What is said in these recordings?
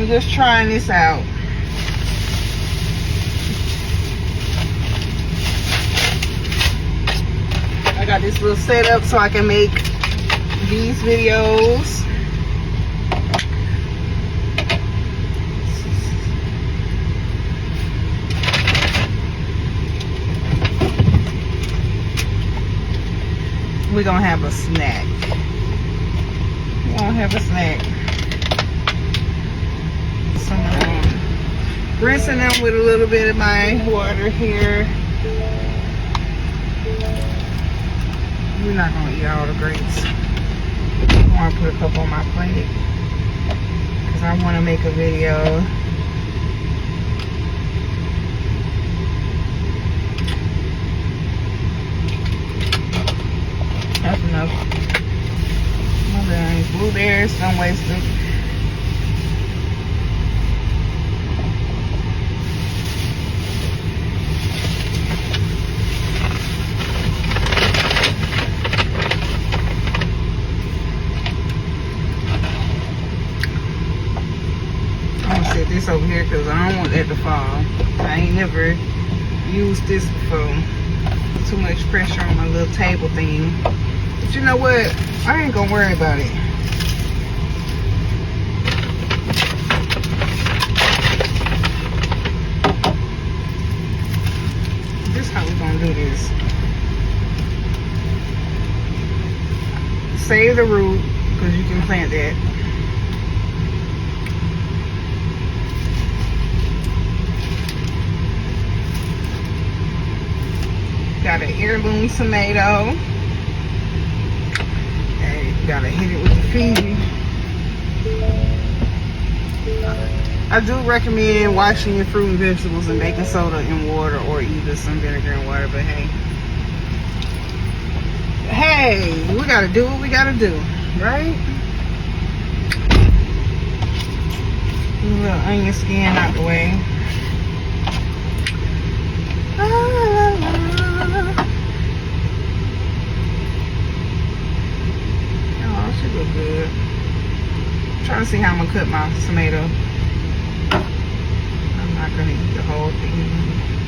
I'm just trying this out. I got this little setup so I can make these videos. We're gonna have a snack. We're gonna have a snack. So, rinsing them with a little bit of my water here. We're not gonna eat all the grapes. I want to put a couple on my plate because I want to make a video. That's enough. My bad. Blueberries, don't waste them. This over here because I don't want that to fall. I ain't never used this before. Too much pressure on my little table thing. But you know what? I ain't gonna worry about it. This is how we're gonna do this. Save the root because you can plant that. Got an heirloom tomato. And gotta hit it with the Fiji. I do recommend washing your fruit and vegetables in baking soda and water, or either some vinegar and water, but hey, we gotta do what we gotta do, right? A little onion skin out the way. Look good. I'm trying to see how I'm gonna cut my tomato. I'm not gonna eat the whole thing,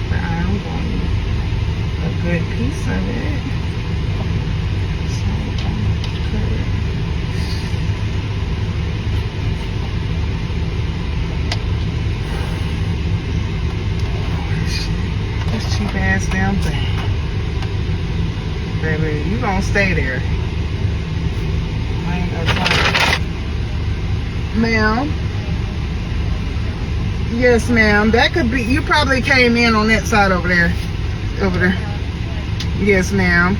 but I'm going to eat a good piece of it. So I'm gonna cut it. This cheap ass damn thing. Baby, you gonna stay there. Ma'am. Yes, ma'am. That could be, you probably came in on that side over there. Over there. Yes, ma'am.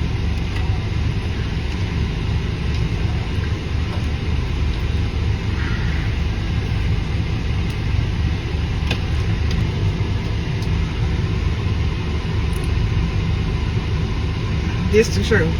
This the truth.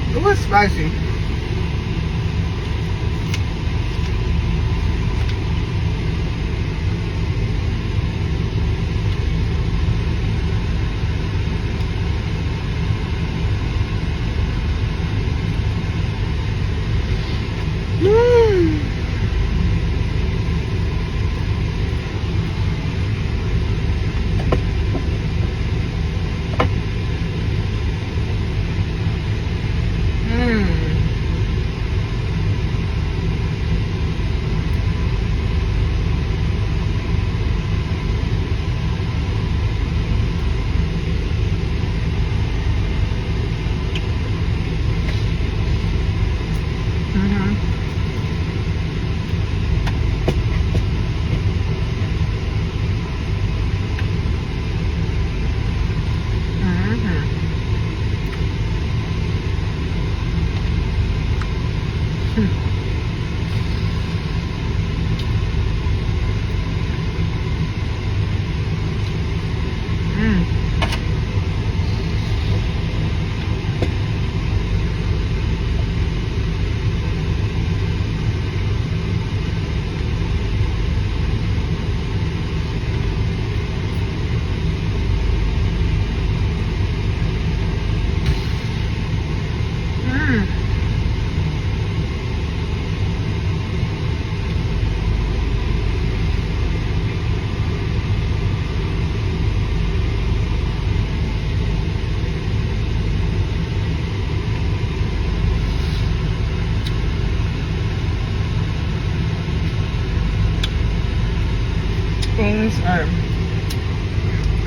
It was spicy.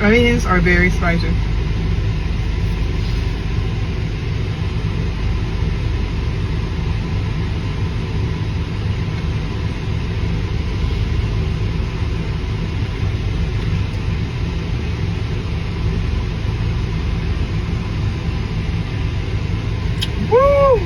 onions are very spicy. Woo!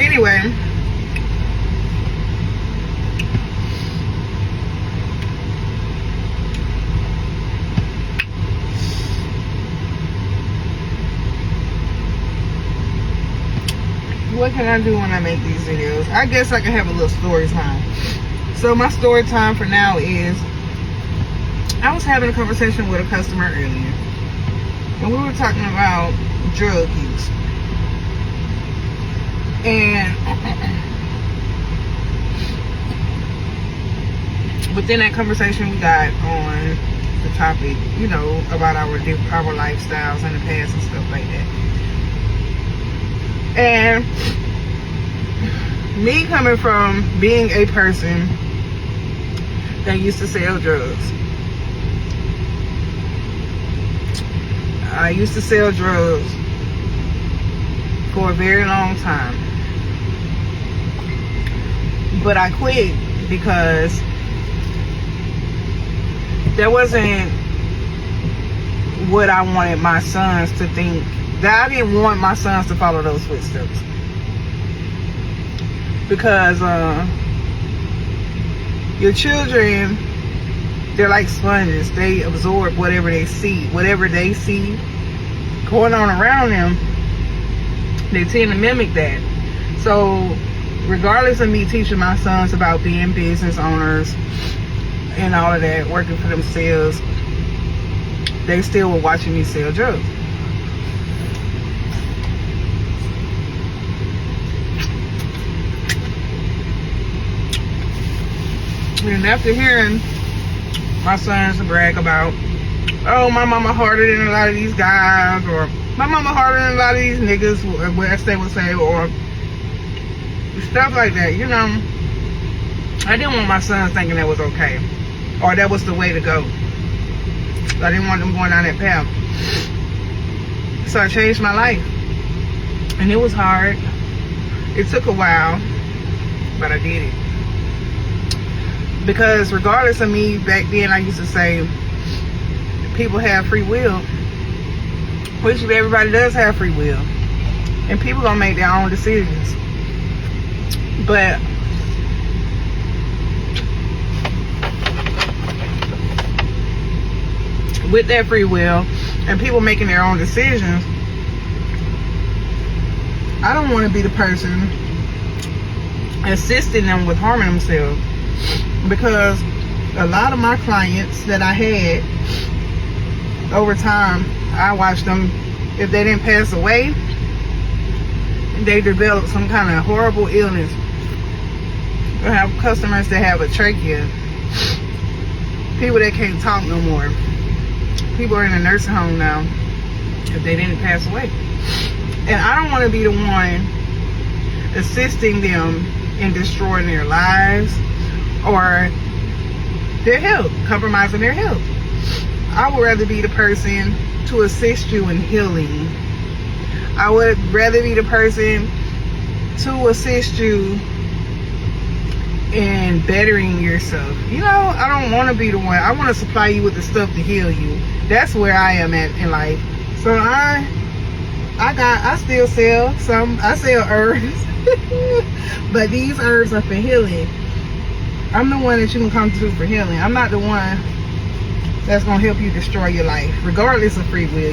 Anyway, what can I do when I make these videos? I guess I can have a little story time. So my story time for now is, I was having a conversation with a customer earlier, and we were talking about drug use. And within that conversation, we got on the topic, you know, about our lifestyles in the past and stuff like that. And me coming from being a person that used to sell drugs, I used to sell drugs for a very long time. But I quit because that wasn't what I wanted my sons to think. That I didn't want my sons to follow those footsteps. Because your children, they're like sponges. They absorb whatever they see. Whatever they see going on around them, they tend to mimic that. So regardless of me teaching my sons about being business owners and all of that, working for themselves, they still were watching me sell drugs. And after hearing my sons brag about, oh, my mama harder than a lot of these guys, or my mama harder than a lot of these niggas, as they would say, or stuff like that, you know, I didn't want my sons thinking that was okay, or that was the way to go. I didn't want them going down that path. So I changed my life, and it was hard. It took a while, but I did it. Because regardless of me, back then I used to say people have free will, which everybody does have free will, and people gonna make their own decisions. But with that free will and people making their own decisions, I don't want to be the person assisting them with harming themselves. Because a lot of my clients that I had over time, I watched them, if they didn't pass away they develop some kind of horrible illness. We have customers that have a trachea, people that can't talk no more, people are in a nursing home now if they didn't pass away. And I don't want to be the one assisting them in destroying their lives or their health, compromising their health. I would rather be the person to assist you in healing. I would rather be the person to assist you in bettering yourself. You know, I don't want to be the one. I want to supply you with the stuff to heal you. That's where I am at in life. So I still sell some. I sell herbs, but these herbs are for healing. I'm the one that you can come to for healing. I'm not the one that's gonna help you destroy your life, regardless of free will.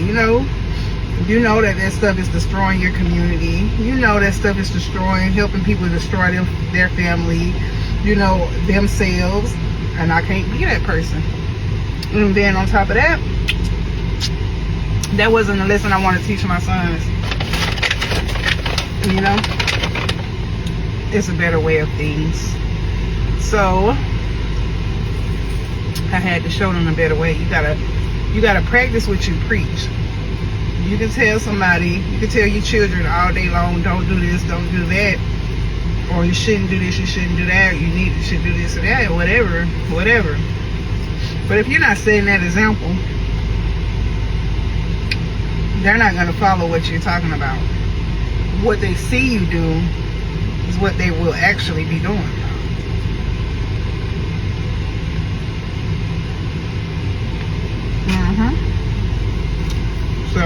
You know that stuff is destroying your community. You know that stuff is destroying, helping people destroy their family, you know, themselves. And I can't be that person. And then on top of that, that wasn't a lesson I want to teach my sons. You know, it's a better way of things. So I had to show them a better way. You gotta practice what you preach. You can tell somebody, you can tell your children all day long, don't do this, don't do that, or you shouldn't do this, you shouldn't do that, you should do this or that, or whatever. But if you're not setting that example, they're not going to follow what you're talking about. What they see you do is what they will actually be doing. So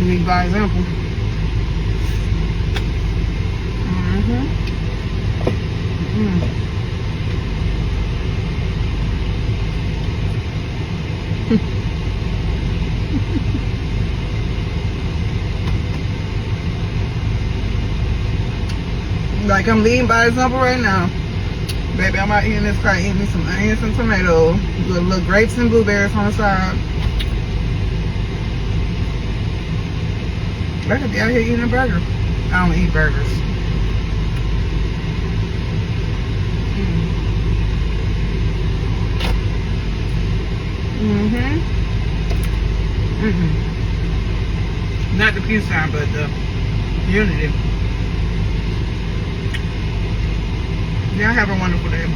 lead by example. Like I'm leading by example right now. Baby, I'm out here in this car eating me some onions and tomatoes, little grapes and blueberries on the side. I could be out here eating a burger. I don't eat burgers. Not the peace sign, but the unity. Y'all have a wonderful day.